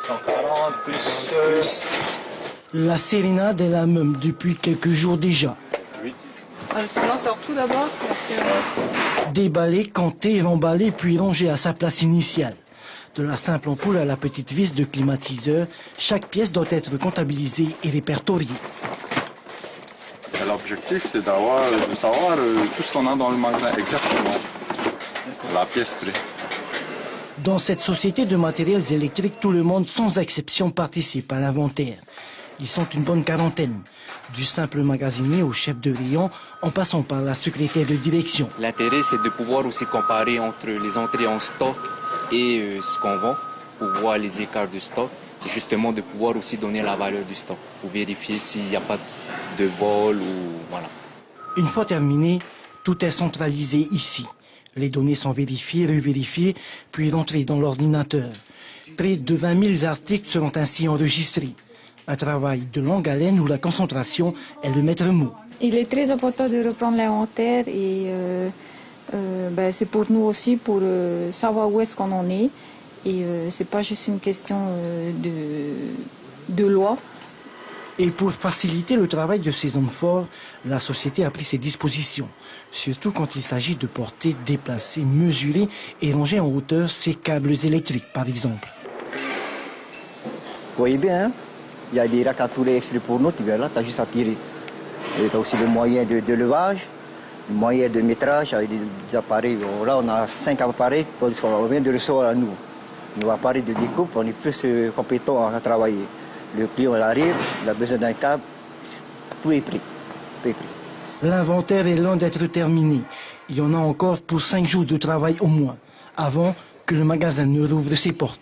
140 plus... La sérénade est la même depuis quelques jours déjà. Sinon, sort tout d'abord. Déballé, canté, remballé, puis rangé à sa place initiale. De la simple ampoule à la petite vis de climatiseur, chaque pièce doit être comptabilisée et répertoriée. L'objectif, c'est de savoir tout ce qu'on a dans le magasin exactement, la pièce près. Dans cette société de matériels électriques, tout le monde, sans exception, participe à l'inventaire. Ils sont une bonne quarantaine, du simple magasinier au chef de rayon, en passant par la secrétaire de direction. L'intérêt, c'est de pouvoir aussi comparer entre les entrées en stock et ce qu'on vend, pour voir les écarts de stock, et justement de pouvoir aussi donner la valeur du stock, pour vérifier s'il n'y a pas de vol ou voilà. Une fois terminé, tout est centralisé ici. Les données sont vérifiées, revérifiées, puis rentrées dans l'ordinateur. Près de 20 000 articles seront ainsi enregistrés. Un travail de longue haleine où la concentration est le maître mot. Il est très important de reprendre l'inventaire et c'est pour nous aussi pour savoir où est-ce qu'on en est. Et c'est pas juste une question de loi. Et pour faciliter le travail de ces hommes forts, la société a pris ses dispositions. Surtout quand il s'agit de porter, déplacer, mesurer et ranger en hauteur ces câbles électriques, par exemple. Vous voyez bien, hein? Il y a des racks à tourner exprès pour nous, tu verras là, tu as juste à tirer. Et tu as aussi le moyen de levage, le moyen de métrage avec des appareils. Là, on a 5 appareils, tandis qu'on vient de recevoir à nous. Nos appareils de découpe, on est plus compétents à travailler. Le client arrive, il a besoin d'un câble, tout est pris. L'inventaire est loin d'être terminé. Il y en a encore pour 5 jours de travail au moins, avant que le magasin ne rouvre ses portes.